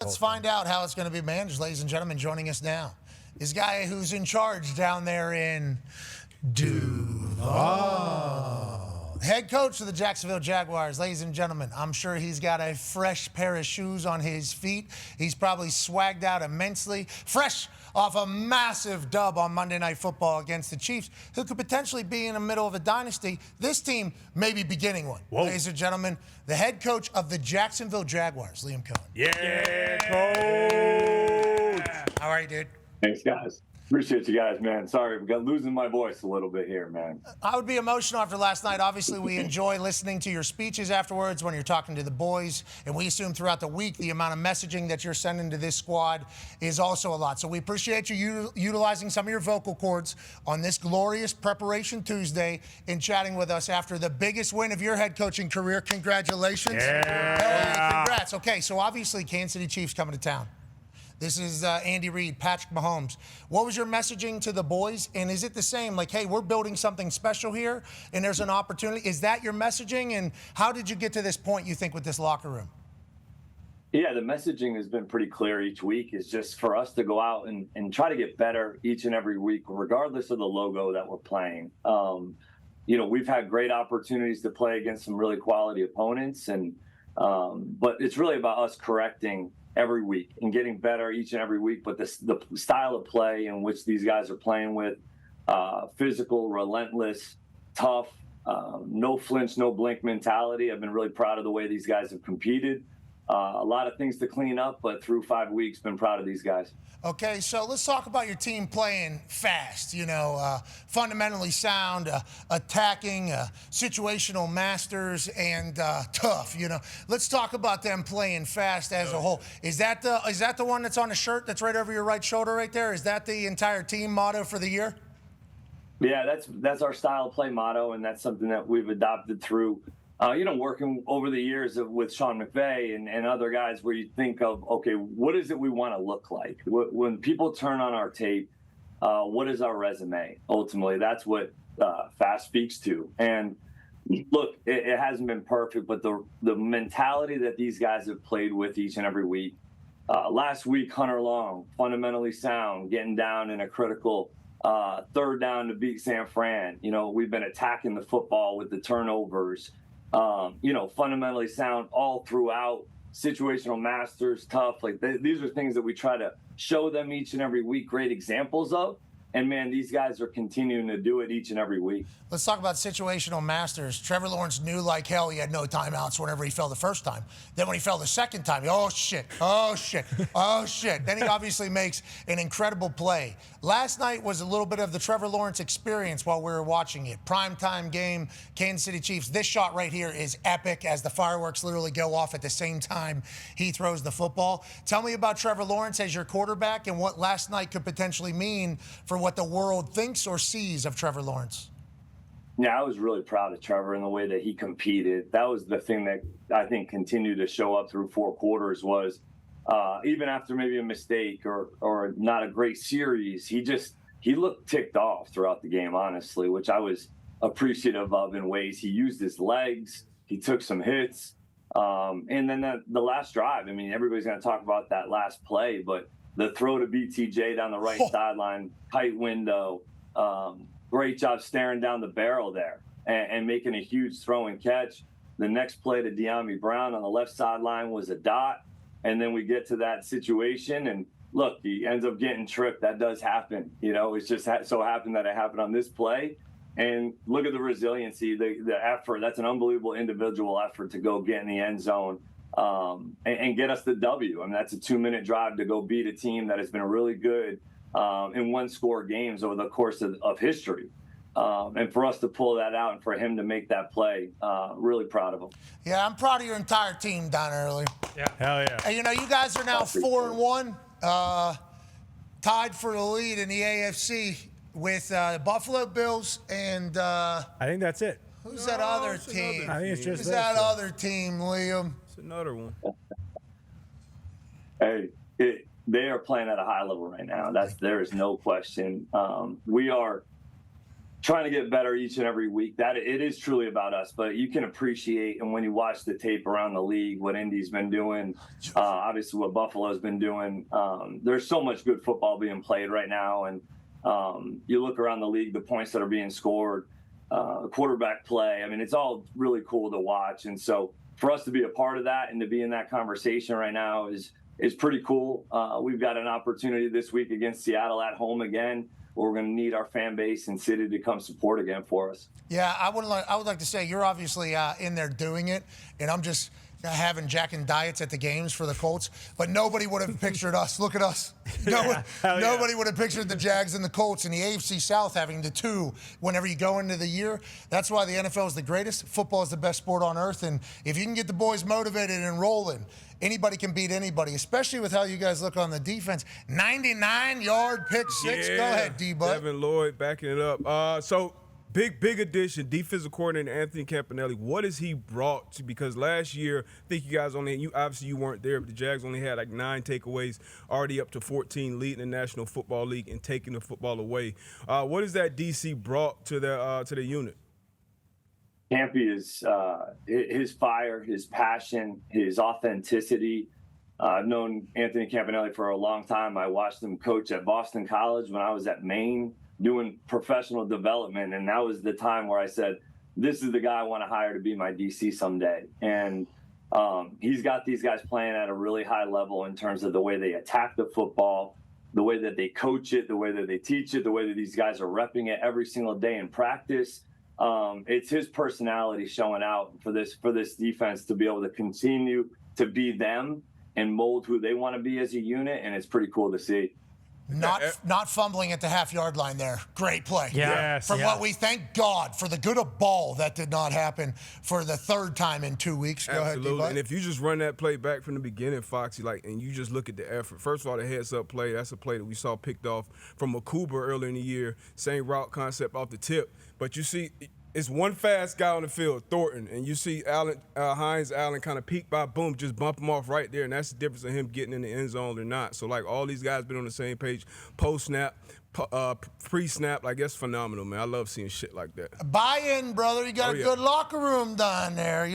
Let's find out how it's going to be managed, ladies and gentlemen. Joining us now is a guy who's in charge down there in Duval. Head coach of the Jacksonville Jaguars, ladies and gentlemen. I'm sure he's got a fresh pair of shoes on his feet. He's probably swagged out immensely, fresh off a massive dub on Monday Night Football against the Chiefs, who could potentially be in the middle of a dynasty. This team may be beginning one. Whoa. Ladies and gentlemen, the head coach of the Jacksonville Jaguars, Liam Coen. Yeah, coach. How are you, dude? Thanks, guys. Appreciate you guys, man. Sorry, I'm losing my voice a little bit here, man. I would be emotional after last night. Obviously, we enjoy listening to your speeches afterwards when you're talking to the boys, and we assume throughout the week the amount of messaging that you're sending to this squad is also a lot. So we appreciate you utilizing some of your vocal cords on this glorious Preparation Tuesday and chatting with us after the biggest win of your head coaching career. Congratulations. Yeah. Congrats. Okay, so obviously Kansas City Chiefs coming to town. This is Andy Reid, Patrick Mahomes. What was your messaging to the boys? And is it the same? Like, hey, we're building something special here, and there's an opportunity. Is that your messaging? And how did you get to this point, you think, with this locker room? Yeah, the messaging has been pretty clear each week. Is just for us to go out and try to get better each and every week, regardless of the logo that we're playing. We've had great opportunities to play against some really quality opponents, but it's really about us correcting every week and getting better each and every week. But the style of play in which these guys are playing with, physical, relentless, tough, no flinch, no blink mentality. I've been really proud of the way these guys have competed. A lot of things to clean up, but through 5 weeks, been proud of these guys. Okay, so let's talk about your team playing fast, fundamentally sound, attacking, situational masters, and tough, Let's talk about them playing fast as a whole. Is that the one that's on the shirt that's right over your right shoulder right there? Is that the entire team motto for the year? Yeah, that's our style of play motto, and that's something that we've adopted through working over the years with Sean McVay and other guys, where you think of, okay, what is it we want to look like? When people turn on our tape, what is our resume? Ultimately, that's what fast speaks to. And look, it hasn't been perfect, but the mentality that these guys have played with each and every week. Last week, Hunter Long, fundamentally sound, getting down in a critical third down to beat San Fran. We've been attacking the football with the turnovers. Fundamentally sound all throughout, situational masters, tough. These are things that we try to show them each and every week, great examples of. And, man, these guys are continuing to do it each and every week. Let's talk about situational masters. Trevor Lawrence knew like hell he had no timeouts whenever he fell the first time. Then when he fell the second time, oh, shit. Then he obviously makes an incredible play. Last night was a little bit of the Trevor Lawrence experience while we were watching it. Primetime game, Kansas City Chiefs. This shot right here is epic as the fireworks literally go off at the same time he throws the football. Tell me about Trevor Lawrence as your quarterback and what last night could potentially mean for what the world thinks or sees of Trevor Lawrence. Yeah, I was really proud of Trevor and the way that he competed. That was the thing that I think continued to show up through 4 quarters was even after maybe a mistake or not a great series, he looked ticked off throughout the game, honestly, which I was appreciative of in ways. He used his legs. He took some hits. And then the last drive, I mean, everybody's going to talk about that last play, but the throw to BTJ down the right sideline, tight window, great job staring down the barrel there and making a huge throw and catch. The next play to De'Ami Brown on the left sideline was a dot. And then we get to that situation, and look, he ends up getting tripped. That does happen. It's just so happened that it happened on this play. And look at the resiliency, the effort. That's an unbelievable individual effort to go get in the end zone and get us the W. I mean, that's a 2-minute drive to go beat a team that has been really good in one-score games over the course of history. And for us to pull that out and for him to make that play, really proud of him. Yeah, I'm proud of your entire team down early. Yeah, hell yeah. And, you guys are now 4-1, tied for the lead in the AFC with the Buffalo Bills and I think that's it. Who's that other team? I think it's just Who's that other team, Liam? It's another one. Hey, they are playing at a high level right now. There is no question. We are trying to get better each and every week. That it is truly about us, but you can appreciate, and when you watch the tape around the league, what Indy's been doing, obviously what Buffalo's been doing. There's so much good football being played right now, and you look around the league, the points that are being scored, quarterback play. I mean, it's all really cool to watch, and so for us to be a part of that and to be in that conversation right now is pretty cool. We've got an opportunity this week against Seattle at home again, where we're going to need our fan base and city to come support again for us. Yeah, I would like to say you're obviously in there doing it, and I'm just having Jack and diets at the games for the Colts, but nobody would have pictured us. Look at us. Nobody would have pictured the Jags and the Colts and the AFC South having the two whenever you go into the year. That's why the NFL is the greatest. Football is the best sport on earth, and if you can get the boys motivated and rolling, anybody can beat anybody, especially with how you guys look on the defense. 99-yard pick six. Yeah. Go ahead, D-Bud. Devin Lloyd backing it up. So big addition, defensive coordinator Anthony Campanelli. What has he brought to? Because last year, I think you guys obviously you weren't there, but the Jags only had like 9 takeaways, already up to 14, leading the National Football League and taking the football away. What has that DC brought to the unit? Campy is his fire, his passion, his authenticity. I've known Anthony Campanelli for a long time. I watched him coach at Boston College when I was at Maine doing professional development, and that was the time where I said, this is the guy I want to hire to be my DC someday. And he's got these guys playing at a really high level in terms of the way they attack the football, the way that they coach it, the way that they teach it, the way that these guys are repping it every single day in practice. It's his personality showing out for this defense to be able to continue to be them and mold who they want to be as a unit, and it's pretty cool to see. Not fumbling at the half-yard line there. Great play. Yes, For what we thank God for the good of ball that did not happen for the third time in 2 weeks. Go Absolutely. ahead, And if you just run that play back from the beginning, Foxy, and you just look at the effort. First of all, the heads-up play, that's a play that we saw picked off from Makuba earlier in the year. Same route concept off the tip. But you see, it's one fast guy on the field, Thornton, and you see Hines Allen kind of peek by, boom, just bump him off right there, and that's the difference of him getting in the end zone or not. So, all these guys been on the same page, post-snap, pre-snap. That's phenomenal, man. I love seeing shit like that. Buy-in, brother. You got a good locker room down there.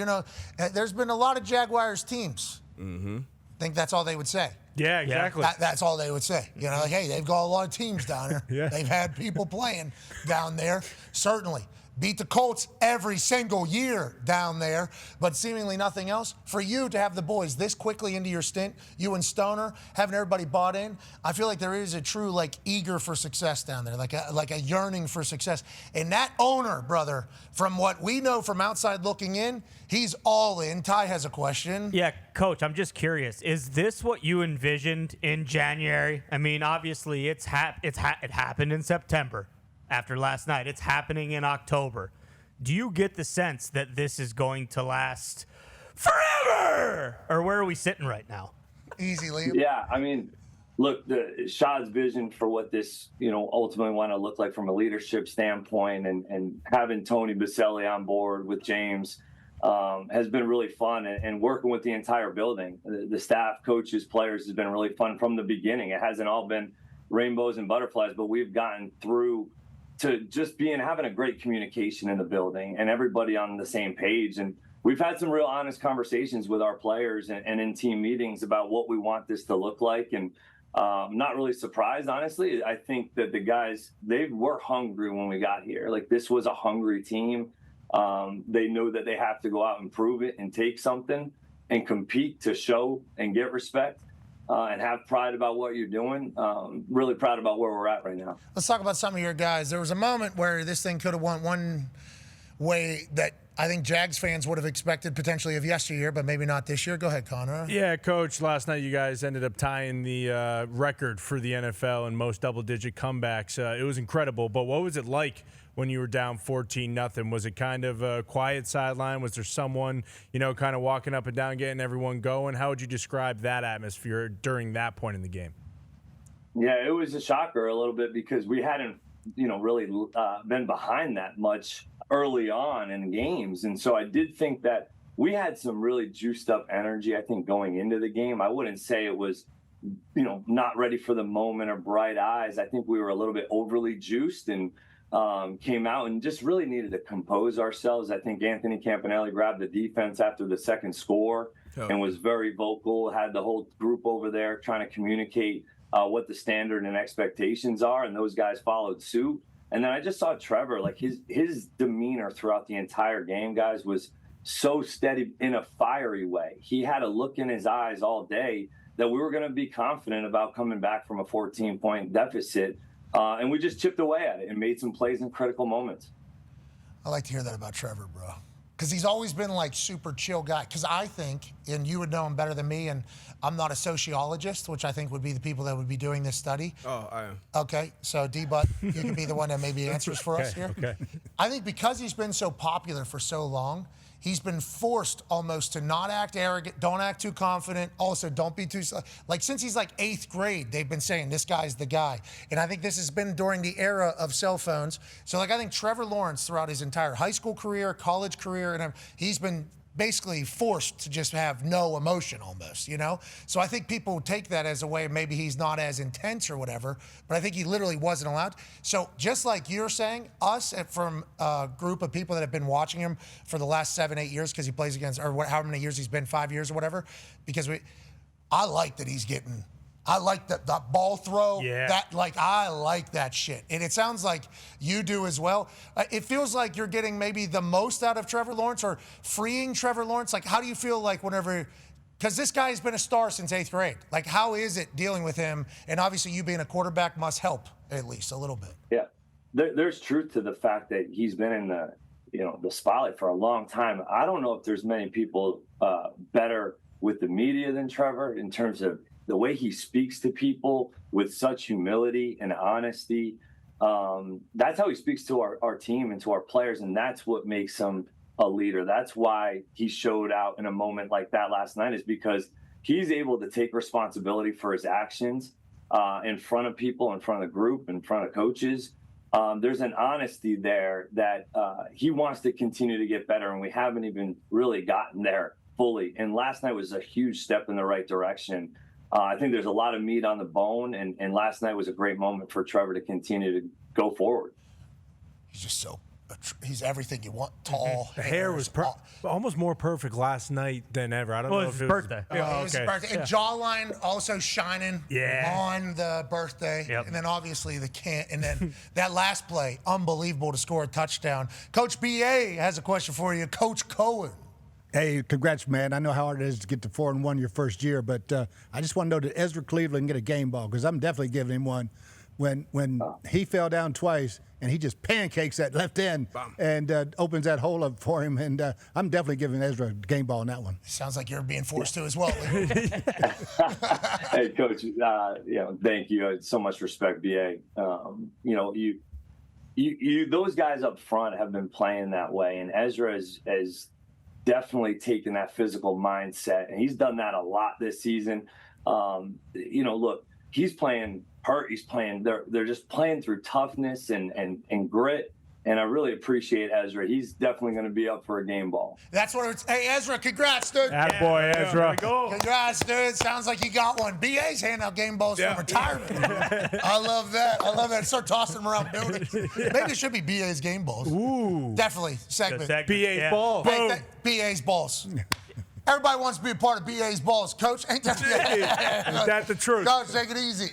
There's been a lot of Jaguars teams. Mm-hmm. I think that's all they would say. Yeah, exactly. That's all they would say. Hey, they've got a lot of teams down there. Yeah. They've had people playing down there, certainly. Beat the Colts every single year down there, but seemingly nothing else. For you to have the boys this quickly into your stint, you and Stoner, having everybody bought in, I feel like there is a true, eager for success down there, like a yearning for success. And that owner, brother, from what we know from outside looking in, he's all in. Ty has a question. Yeah, Coach, I'm just curious. Is this what you envisioned in January? I mean, obviously, it happened in September. After last night, it's happening in October. Do you get the sense that this is going to last forever? Or where are we sitting right now? Easy, Liam. Yeah, I mean, look, the Shad's vision for what this, ultimately want to look like from a leadership standpoint, and having Tony Baselli on board with James has been really fun, and working with the entire building, the staff, coaches, players, has been really fun from the beginning. It hasn't all been rainbows and butterflies, but we've gotten through to just having a great communication in the building and everybody on the same page. And we've had some real honest conversations with our players and in team meetings about what we want this to look like. And I'm not really surprised, honestly. I think that the guys, they were hungry when we got here. This was a hungry team. They know that they have to go out and prove it and take something and compete to show and get respect. And have pride about what you're doing. Really proud about where we're at right now. Let's talk about some of your guys. There was a moment where this thing could have went one way that I think Jags fans would have expected potentially of yesteryear, but maybe not this year. Go ahead, Connor. Yeah, Coach, last night you guys ended up tying the record for the NFL in most double-digit comebacks. It was incredible, but what was it like when you were down 14-0? Was it kind of a quiet sideline? Was there someone, kind of walking up and down, getting everyone going? How would you describe that atmosphere during that point in the game? Yeah, it was a shocker a little bit because we hadn't, really been behind that much early on in games. And so I did think that we had some really juiced up energy, I think, going into the game. I wouldn't say it was, not ready for the moment or bright eyes. I think we were a little bit overly juiced, and came out and just really needed to compose ourselves. I think Anthony Campanelli grabbed the defense after the second score and was very vocal, had the whole group over there trying to communicate what the standard and expectations are, and those guys followed suit. And then I just saw Trevor, like his demeanor throughout the entire game, guys, was so steady in a fiery way. He had a look in his eyes all day that we were going to be confident about coming back from a 14-point deficit. And we just chipped away at it and made some plays in critical moments. I like to hear that about Trevor, bro. Because he's always been like super chill guy. Because I think, and you would know him better than me, and I'm not a sociologist, which I think would be the people that would be doing this study. Oh, I am. Okay, so D-Butt, you can be the one that maybe answers for us here. Okay. I think because he's been so popular for so long, he's been forced almost to not act arrogant, don't act too confident, also don't be too, like since he's like 8th grade, they've been saying this guy's the guy. And I think this has been during the era of cell phones. So like I think Trevor Lawrence throughout his entire high school career, college career, and he's been basically forced to just have no emotion almost, you know? So I think people would take that as a way of maybe he's not as intense or whatever, but I think he literally wasn't allowed. So just like you're saying, us from a group of people that have been watching him for the last 7-8 years because he plays against, or however many years he's been, 5 years or whatever, because I like that he's getting, I like that ball throw. Yeah. I like that shit. And it sounds like you do as well. It feels like you're getting maybe the most out of Trevor Lawrence or freeing Trevor Lawrence. Like, how do you feel like whenever, because this guy has been a star since 8th grade. Like, how is it dealing with him? And obviously you being a quarterback must help at least a little bit. Yeah. There's truth to the fact that he's been in the spotlight for a long time. I don't know if there's many people better with the media than Trevor in terms of the way he speaks to people with such humility and honesty. That's how he speaks to our team and to our players, and that's what makes him a leader. That's why he showed out in a moment like that last night, is because he's able to take responsibility for his actions in front of people, in front of the group, in front of coaches. There's an honesty there that he wants to continue to get better, and we haven't even really gotten there fully. And last night was a huge step in the right direction. I think there's a lot of meat on the bone, and last night was a great moment for Trevor to continue to go forward. He's just he's everything you want, tall. The hair was almost more perfect last night than ever. I don't know if it was his birthday. It was his birthday. And jawline also shining on the birthday. Yep. And then obviously and then that last play, unbelievable to score a touchdown. Coach B.A. has a question for you. Coach Coen. Hey, congrats, man. I know how hard it is to get to 4-1 your first year, but I just want to know, did Ezra Cleveland get a game ball? Because I'm definitely giving him one. When he fell down twice and he just pancakes that left end and opens that hole up for him, and I'm definitely giving Ezra a game ball on that one. Sounds like you're being forced to as well. Hey, Coach, thank you. So much respect, BA. You those guys up front have been playing that way, and Ezra has definitely taken that physical mindset, and he's done that a lot this season. Look, he's playing hurt. He's playing. They're just playing through toughness and grit. And I really appreciate Ezra. He's definitely going to be up for a game ball. That's what it's. Hey, Ezra, congrats, dude. Attaboy, Ezra. Congrats, dude. Sounds like you got one. BA's handing out game balls from retirement. I love that. Start tossing them around buildings. Maybe it should be BA's game balls. Ooh. Definitely. Segment. BA's ball. Hey, BA's balls. Everybody wants to be a part of BA's balls. Coach, ain't that Is that the truth? Coach, take it easy.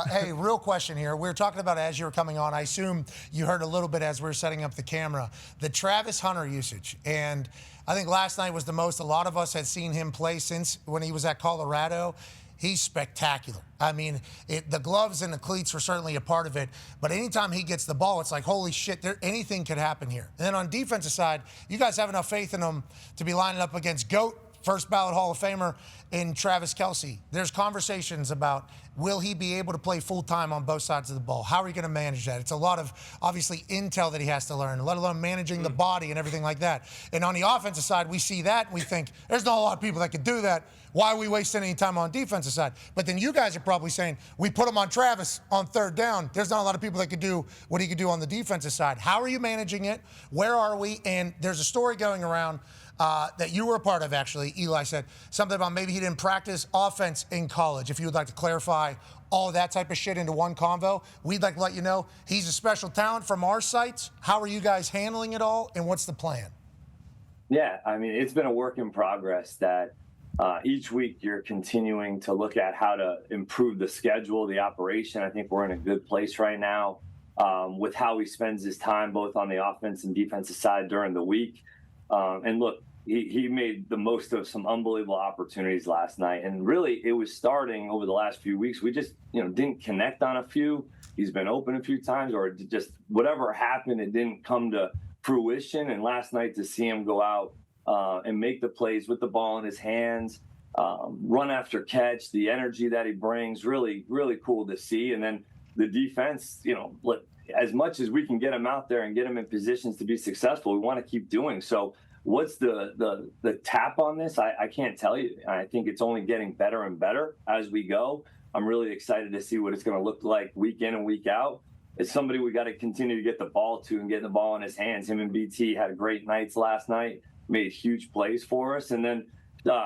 Hey, real question here. We were talking about as you were coming on. I assume you heard a little bit as we were setting up the camera. The Travis Hunter usage. And I think last night was the most a lot of us had seen him play since when he was at Colorado. He's spectacular. I mean, the gloves and the cleats were certainly a part of it, but anytime he gets the ball, it's like, holy shit, anything could happen here. And then on defensive side, you guys have enough faith in him to be lining up against GOAT, first ballot Hall of Famer in Travis Kelce. There's conversations about, will he be able to play full-time on both sides of the ball? How are you going to manage that? It's a lot of, obviously, intel that he has to learn, let alone managing the body and everything like that. And on the offensive side, we see that, and we think, there's not a lot of people that could do that. Why are we wasting any time on defensive side? But then you guys are probably saying, we put him on Travis on third down. There's not a lot of people that could do what he could do on the defensive side. How are you managing it? Where are we? And there's a story going around that you were a part of, actually. Eli said something about maybe he didn't practice offense in college. If you would like to clarify all that type of shit into one convo, we'd like to let you know he's a special talent from our sites. How are you guys handling it all, and what's the plan? Yeah, I mean, it's been a work in progress that each week you're continuing to look at how to improve the schedule, the operation. I think we're in a good place right now with how he spends his time both on the offense and defensive side during the week. And look, he made the most of some unbelievable opportunities last night. And really, it was starting over the last few weeks. We just, didn't connect on a few. He's been open a few times, or just whatever happened, it didn't come to fruition. And last night, to see him go out and make the plays with the ball in his hands, run after catch, the energy that he brings, really, really cool to see. And then the defense, as much as we can get him out there and get him in positions to be successful, we want to keep doing so. What's the tap on this? I can't tell you. I think it's only getting better and better as we go. I'm really excited to see what it's going to look like week in and week out. It's somebody we got to continue to get the ball to and get the ball in his hands. Him and BT had great nights last night, made huge plays for us. And then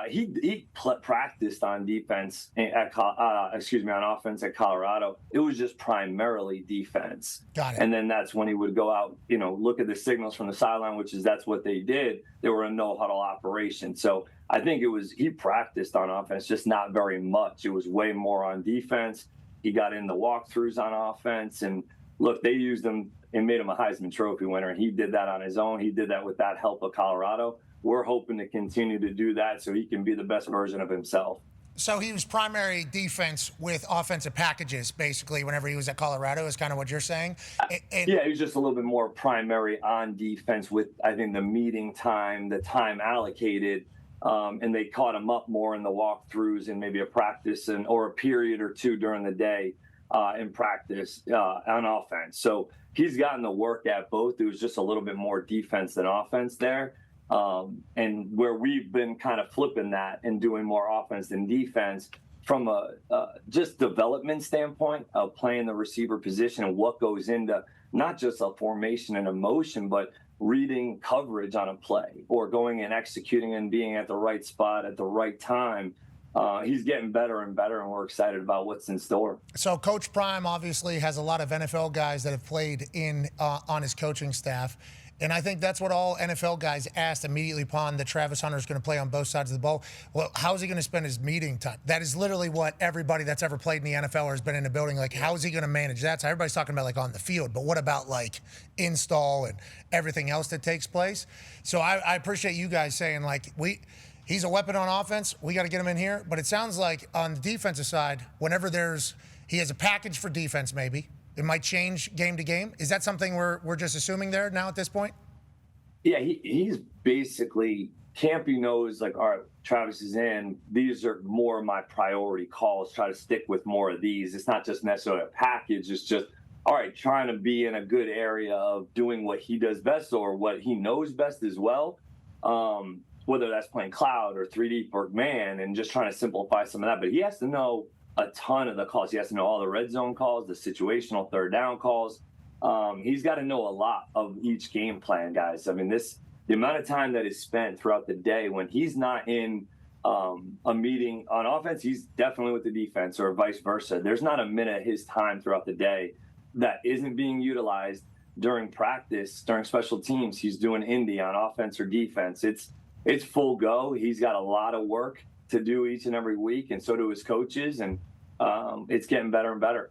he practiced on defense on offense at Colorado. It was just primarily defense. Got it. And then that's when he would go out, look at the signals from the sideline, that's what they did. They were a no huddle operation. So I think he practiced on offense, just not very much. It was way more on defense. He got in the walkthroughs on offense, and look, they used him and made him a Heisman Trophy winner. And he did that on his own. He did that with that help of Colorado. We're hoping to continue to do that so he can be the best version of himself. So he was primary defense with offensive packages, basically, whenever he was at Colorado, is kind of what you're saying? Yeah, he was just a little bit more primary on defense with, I think, the meeting time, the time allocated, and they caught him up more in the walkthroughs and maybe a practice or a period or two during the day in practice on offense. So he's gotten the work at both. It was just a little bit more defense than offense there. And where we've been kind of flipping that and doing more offense than defense from a just development standpoint of playing the receiver position and what goes into not just a formation and a motion, but reading coverage on a play or going and executing and being at the right spot at the right time. He's getting better and better, and we're excited about what's in store. So Coach Prime obviously has a lot of NFL guys that have played on his coaching staff. And I think that's what all NFL guys asked immediately upon that Travis Hunter is going to play on both sides of the ball. Well, how is he going to spend his meeting time? That is literally what everybody that's ever played in the NFL or has been in a building, how is he going to manage that? So everybody's talking about on the field, but what about install and everything else that takes place? So I appreciate you guys saying he's a weapon on offense. We got to get him in here. But it sounds like on the defensive side, whenever he has a package for defense maybe, it might change game to game. Is that something we're just assuming there now at this point? Yeah, he's basically, Campy knows, all right, Travis is in. These are more of my priority calls. Try to stick with more of these. It's not just necessarily a package. It's just, all right, trying to be in a good area of doing what he does best or what he knows best as well. Whether that's playing cloud or 3D or man, and just trying to simplify some of that. But he has to know a ton of the calls. He has to know all the red zone calls, the situational third down calls. He's got to know a lot of each game plan, guys. I mean, the amount of time that is spent throughout the day when he's not in a meeting on offense, he's definitely with the defense or vice versa. There's not a minute of his time throughout the day that isn't being utilized during practice, during special teams. He's doing indie on offense or defense. It's full go. He's got a lot of work to do each and every week, and so do his coaches, and it's getting better and better.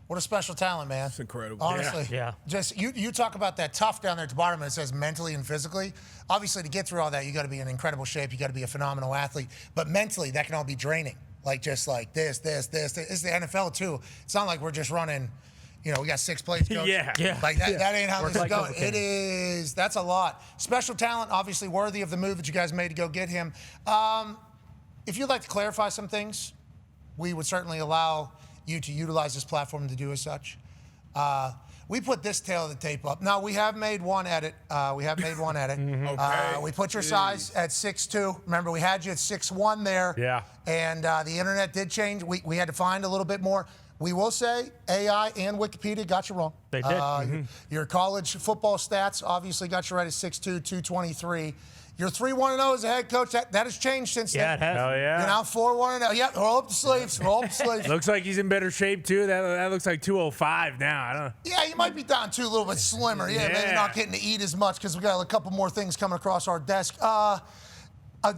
What a special talent, man. It's incredible. Honestly. Yeah. Just you talk about that tough down there at the bottom, and it says mentally and physically. Obviously, to get through all that, you got to be in incredible shape. You got to be a phenomenal athlete. But mentally, that can all be draining. This. It's the NFL, too. It's not like we're just running, we got 6 plays, coach. Yeah. That ain't how this is like going. That's a lot. Special talent, obviously worthy of the move that you guys made to go get him. If you'd like to clarify some things, we would certainly allow you to utilize this platform to do as such. We put this tail of the tape up. Now, we have made one edit. Okay. We put your size at 6'2". Remember, we had you at 6'1" there. Yeah. And the internet did change. We had to find a little bit more. We will say AI and Wikipedia got you wrong. They did. Your college football stats obviously got you right at 6'2", 223. You're 3-1-0 as a head coach. That has changed since Yeah, then. it has. Oh, yeah. You're now 4-1-0. Yeah, roll up the sleeves. Roll up the sleeves. Looks like he's in better shape, too. That looks like 205 now. I don't know. Yeah, you might be down to a little bit slimmer. Yeah, maybe Yeah. not getting to eat as much because we got a couple more things coming across our desk.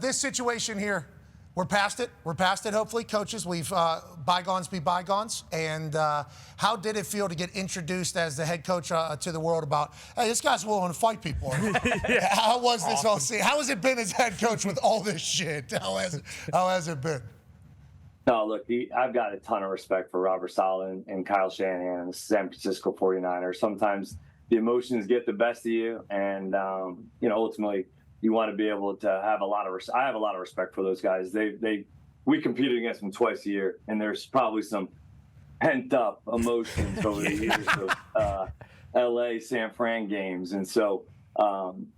This situation here, we're past it. We're past it, hopefully. Coaches, we've bygones be bygones. And how did it feel to get introduced as the head coach to the world about, hey, this guy's willing to fight people? How was this all scene? How has it been as head coach with all this shit? How has it been? No, look, I've got a ton of respect for Robert Saleh and Kyle Shanahan and the San Francisco 49ers. Sometimes the emotions get the best of you, and ultimately you want to be able to have a lot of. I have a lot of respect for those guys. We competed against them twice a year, and there's probably some pent up emotions over the years of L.A. San Fran games, and so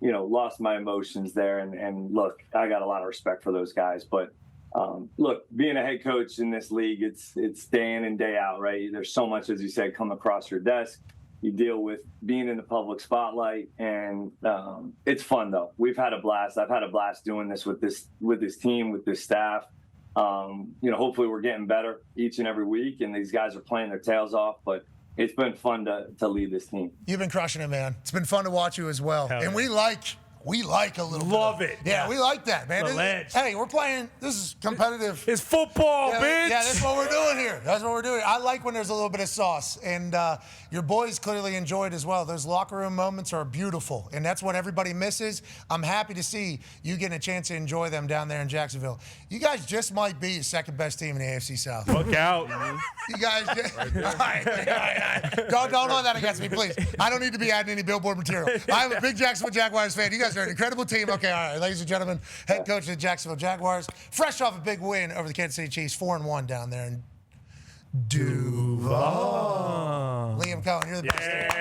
lost my emotions there. And look, I got a lot of respect for those guys, but. Look, being a head coach in this league, it's day in and day out, right? There's so much, as you said, come across your desk. You deal with being in the public spotlight, and it's fun though. We've had a blast. I've had a blast doing this with this team, with this staff. Hopefully we're getting better each and every week, and these guys are playing their tails off. But it's been fun to lead this team. You've been crushing it, man. It's been fun to watch you as well. Hell And yeah. we like a little Love bit. it. Yeah, we like that, man. The ledge. Hey, we're playing. This is competitive. It's football, bitch. Yeah, that's what we're doing here. That's what we're doing. I like when there's a little bit of sauce. And your boys clearly enjoyed as well. Those locker room moments are beautiful. And that's what everybody misses. I'm happy to see you getting a chance to enjoy them down there in Jacksonville. You guys just might be the second best team in the AFC South. Look out. You guys just, all right. Don't hold that against me, please. I don't need to be adding any billboard material. I'm a big Jacksonville Jaguars fan. You guys are an incredible team. Okay, all right, ladies and gentlemen, head coach of the Jacksonville Jaguars, fresh off a big win over the Kansas City Chiefs, 4-1 down there in Duval. Liam Coen, you're the best.